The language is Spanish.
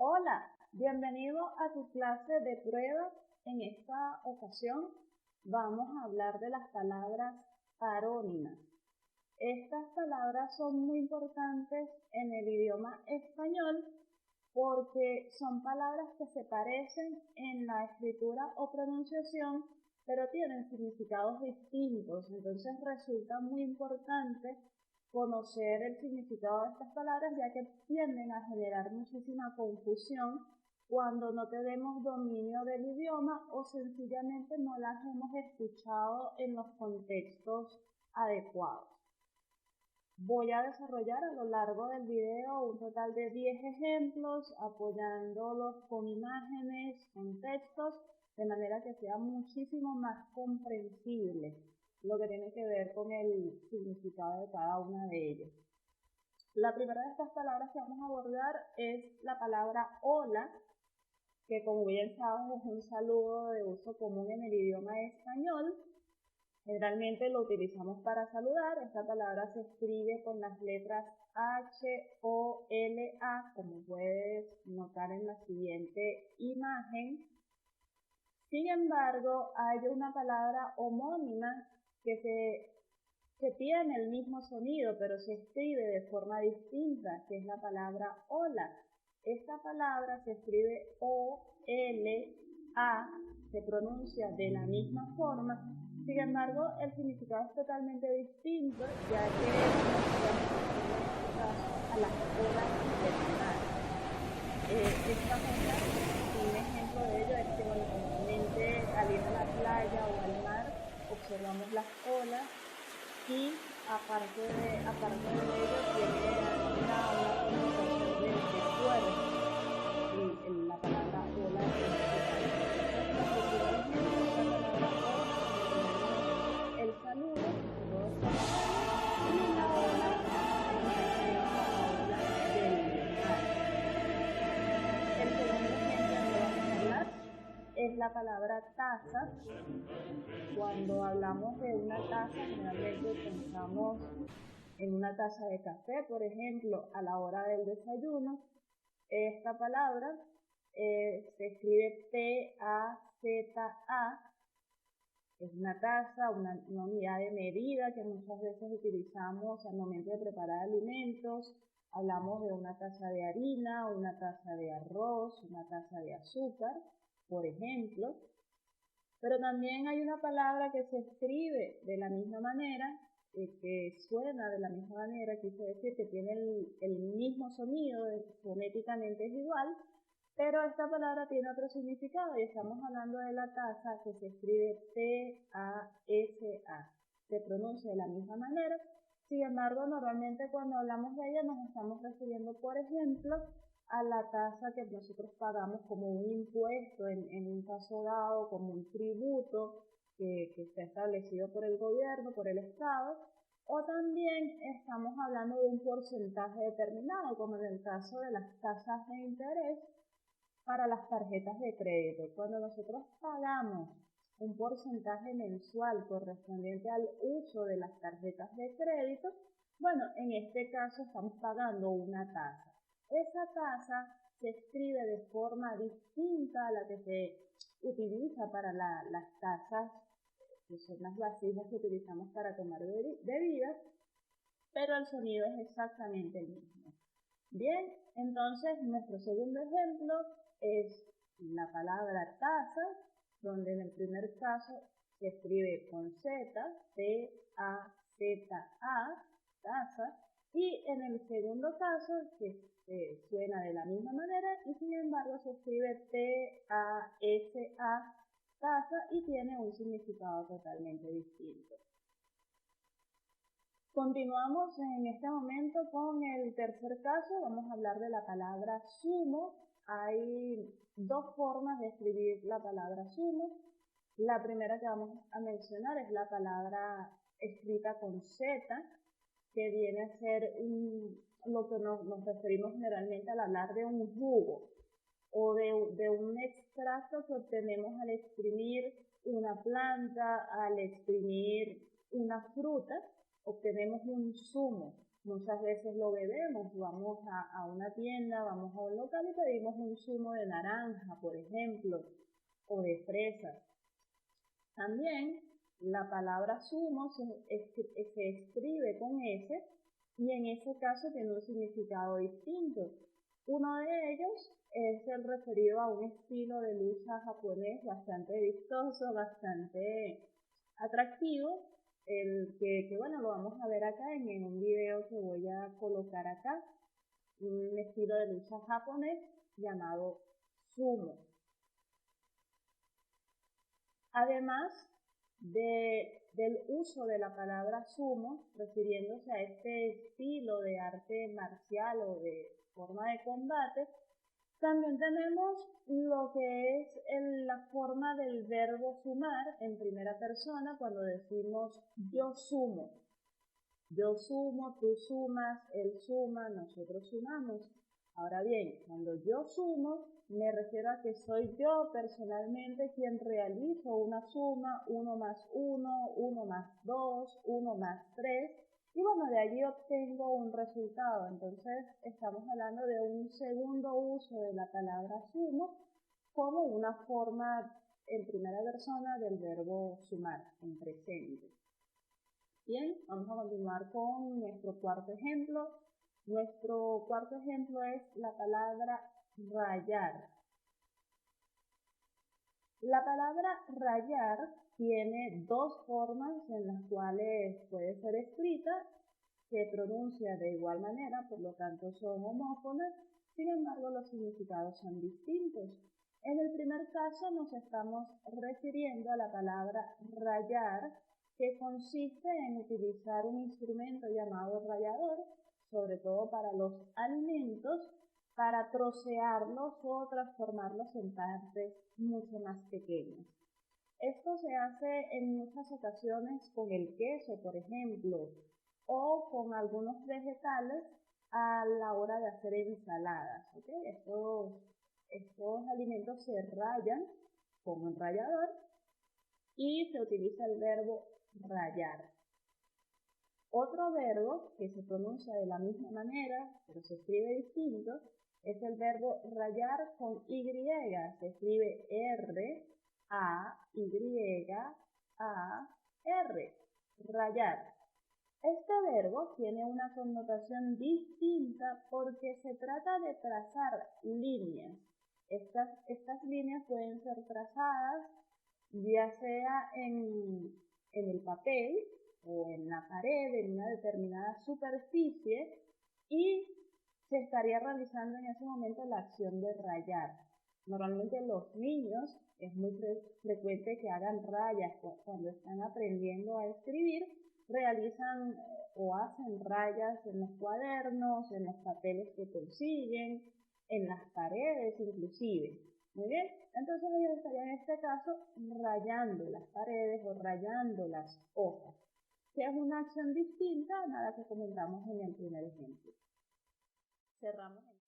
Hola, bienvenido a tu clase de pruebas. En esta ocasión vamos a hablar de las palabras parónimas. Estas palabras son muy importantes en el idioma español porque son palabras que se parecen en la escritura o pronunciación, pero tienen significados distintos. Entonces resulta muy importante conocer el significado de estas palabras, ya que tienden a generar muchísima confusión cuando no tenemos dominio del idioma o sencillamente no las hemos escuchado en los contextos adecuados. Voy a desarrollar a lo largo del video un total de 10 ejemplos, apoyándolos con imágenes, con textos, de manera que sea muchísimo más comprensible lo que tiene que ver con el significado de cada una de ellas. La primera de estas palabras que vamos a abordar es la palabra hola, que como bien saben es un saludo de uso común en el idioma español. Generalmente lo utilizamos para saludar. Esta palabra se escribe con las letras H-O-L-A, como puedes notar en la siguiente imagen. Sin embargo, hay una palabra homónima que tiene el mismo sonido, pero se escribe de forma distinta, que es la palabra hola. Esta palabra se escribe O-L-A, se pronuncia de la misma forma. Sin embargo, el significado es totalmente distinto, ya que a las olas invernales. Esta ola, un ejemplo de ello es que normalmente al ir a la playa o al mar observamos las olas y aparte de ello tiene una connotación de fuerza. La palabra ola el saludo, y la ola del mar. El segundo ejemplo que vamos a hablar es la palabra taza. Cuando hablamos de una taza, generalmente pensamos en una taza de café, por ejemplo, a la hora del desayuno. Esta palabra se escribe T-A-Z-A. Es una taza, una unidad de medida que muchas veces utilizamos al momento de preparar alimentos. Hablamos de una taza de harina, una taza de arroz, una taza de azúcar, por ejemplo. Pero también hay una palabra que se escribe de la misma manera, que suena de la misma manera, quise decir que tiene el mismo sonido, fonéticamente es igual, pero esta palabra tiene otro significado y estamos hablando de la taza, que se escribe T-A-S-A. Se pronuncia de la misma manera. Sin embargo, normalmente cuando hablamos de ella nos estamos refiriendo, por ejemplo, a la tasa que nosotros pagamos como un impuesto en un caso dado, como un tributo que está establecido por el gobierno, por el Estado, o también estamos hablando de un porcentaje determinado, como en el caso de las tasas de interés para las tarjetas de crédito. Cuando nosotros pagamos un porcentaje mensual correspondiente al uso de las tarjetas de crédito, bueno, en este caso estamos pagando una tasa. Esa tasa se escribe de forma distinta a la que se utiliza para las tasas, que son las vasijas que utilizamos para tomar bebidas, pero el sonido es exactamente el mismo. Bien, entonces nuestro segundo ejemplo es la palabra taza, donde en el primer caso se escribe con Z, T-A-Z-A, taza, y en el segundo caso suena de la misma manera y sin embargo se escribe T-A-S-A, taza, y tiene un significado totalmente distinto. Continuamos en este momento con el tercer caso. Vamos a hablar de la palabra sumo. Hay dos formas de escribir la palabra sumo. La primera que vamos a mencionar es la palabra escrita con Z, que viene a ser lo que nos referimos generalmente al hablar de un jugo o de un extracto que obtenemos al exprimir una planta, al exprimir una fruta, obtenemos un zumo. Muchas veces lo bebemos, vamos a una tienda, vamos a un local y pedimos un zumo de naranja, por ejemplo, o de fresa. También la palabra zumo se escribe con S y en ese caso tiene un significado distinto. Uno de ellos es el referido a un estilo de lucha japonés bastante vistoso, bastante atractivo, el que bueno, lo vamos a ver acá en un video que voy a colocar acá, un estilo de lucha japonés llamado sumo. Además del uso de la palabra sumo, refiriéndose a este estilo de arte marcial o de forma de combate, también tenemos lo que es la forma del verbo sumar en primera persona cuando decimos yo sumo. Yo sumo, tú sumas, él suma, nosotros sumamos. Ahora bien, cuando yo sumo, me refiero a que soy yo personalmente quien realizo una suma, 1 más 1, 1 más 2, 1 más 3, y bueno, de allí obtengo un resultado. Entonces, estamos hablando de un segundo uso de la palabra sumo como una forma en primera persona del verbo sumar, en presente. Bien, vamos a continuar con nuestro cuarto ejemplo. Nuestro cuarto ejemplo es la palabra rayar. La palabra rayar tiene dos formas en las cuales puede ser escrita, se pronuncia de igual manera, por lo tanto son homófonas, sin embargo los significados son distintos. En el primer caso nos estamos refiriendo a la palabra rayar, que consiste en utilizar un instrumento llamado rallador, sobre todo para los alimentos, para trocearlos o transformarlos en partes mucho más pequeñas. Esto se hace en muchas ocasiones con el queso, por ejemplo, o con algunos vegetales a la hora de hacer ensaladas. ¿Okay? Estos alimentos se rayan con un rallador y se utiliza el verbo rayar. Otro verbo que se pronuncia de la misma manera, pero se escribe distinto, es el verbo rayar con Y. Se escribe R-A-Y-A-R. Rayar. Este verbo tiene una connotación distinta porque se trata de trazar líneas. Estas líneas pueden ser trazadas ya sea en el papel o en la pared, en una determinada superficie, y se estaría realizando en ese momento la acción de rayar. Normalmente los niños es muy frecuente que hagan rayas cuando están aprendiendo a escribir, realizan o hacen rayas en los cuadernos, en los papeles que consiguen, en las paredes inclusive. Muy bien, entonces ellos estarían en este caso rayando las paredes o rayando las hojas, que es una acción distinta a nada que comentamos en el primer ejemplo. Cerramos.